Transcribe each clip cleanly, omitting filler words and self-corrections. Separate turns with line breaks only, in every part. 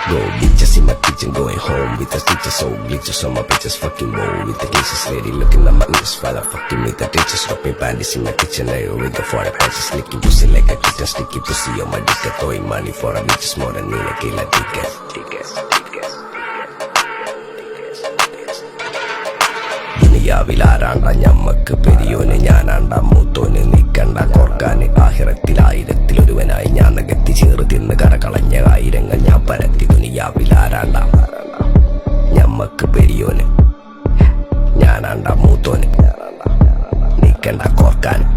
Go bitches in my kitchen, going home with the stitches, so glitches on my bitches, fucking roll with the cases, lady looking at my niggas while I fucking with the ditches, dropping panties in my kitchen, I with the 40 patches, licking pussy like a kitten, sticky pussy on my dick, throwing money for a bitches more than me, like a ticket. ദുനിയാവിലാരാണ്ട ഞമ്മക്ക് പെരിയോന് ഞാനാണ്ട മൂത്തോന് നിക്കണ്ട കോർക്കാന് ആഹിറത്തിലായിരത്തിലൊരുവനായി ഞാൻ നകത്തി ചേറ് തിന്ന് കരകളഞ്ഞ ആയിരങ്ങൾ ഞാൻ പരത്തി ദുനിയാവിലാരാണ്ട ഞമ്മക്ക് പെരിയോന് ഞാനാണ്ട മൂത്തോന് നിക്കണ്ട കോർക്കാന്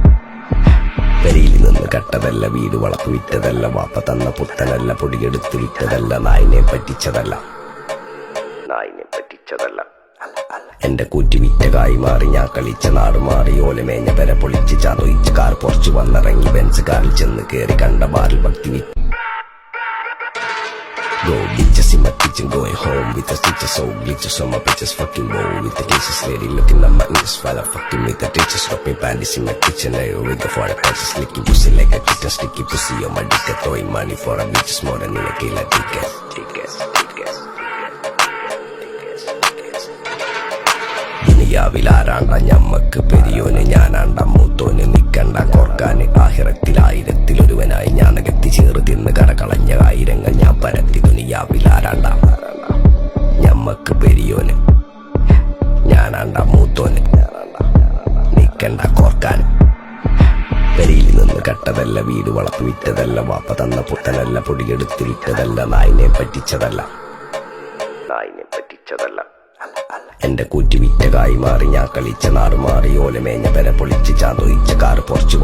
പെരിയിൽ നിന്ന് കട്ടതല്ല വീട് വളപ്പ് വിറ്റതല്ല വാപ്പ തന്ന പുത്തനല്ല പൊടിയെടുത്ത് വിറ്റതല്ല നായിനെ പറ്റിച്ചതല്ല എന്റെ കൂറ്റി വിറ്റ കായി മാറി ഞാൻ കളിച്ച നാട് മാറി ഓലമേഞ്ഞ പെര പൊളിച്ച് ചാതൊയിച്ച് കാർ പൊറച്ചു വന്നിറങ്ങി ബെൻസ് കാറിൽ ചെന്ന് കേറി കണ്ട ബാറിൽ ഭക്തി വിറ്റ് Go bitches in my kitchen, going home with the stitches, so glitches on my bitches, fucking roll with the cases, lady looking at my niggas while I fucking with the ditches, dropping panties in my kitchen, I with the 40 patches, licking pussy like a kitten, sticky pussy on my dick, throwing money for a bitches more than in a killer tickets. ദുനിയാവിലാരാണ്ട ഞമ്മക്ക് പെരിയോന് ഞാനാണ്ട മൂത്തോന് നിക്കണ്ട കോർക്കാന് ആഹിറത്തിലായിരത്തിലൊരുവനായി ഞാൻ നകത്തി ചേറ് തിന്ന് കരകളഞ്ഞ ആയിരങ്ങൾ ഞാൻ പരത്തി ദുനിയാവിലാരാണ്ട ഞമ്മക്ക് പെരിയോന് ഞാനാണ്ട മൂത്തോന് നിക്കണ്ട കോർക്കാന് പെരിയിൽ നിന്ന് കട്ടതല്ല വീട് വളപ്പ് വിറ്റതല്ല വാപ്പ തന്ന പുത്തനല്ല പൊടിയെടുത്ത് വിറ്റതല്ല നായിനെ പറ്റിച്ചതല്ല എന്റെ കൂറ്റി വിറ്റ കായി മാറി ഞാൻ കളിച്ച നാട് മാറി ഓലമേഞ്ഞ പെര പൊളിച്ച് ചാതൊയിച്ച കാർ പൊറച്ചു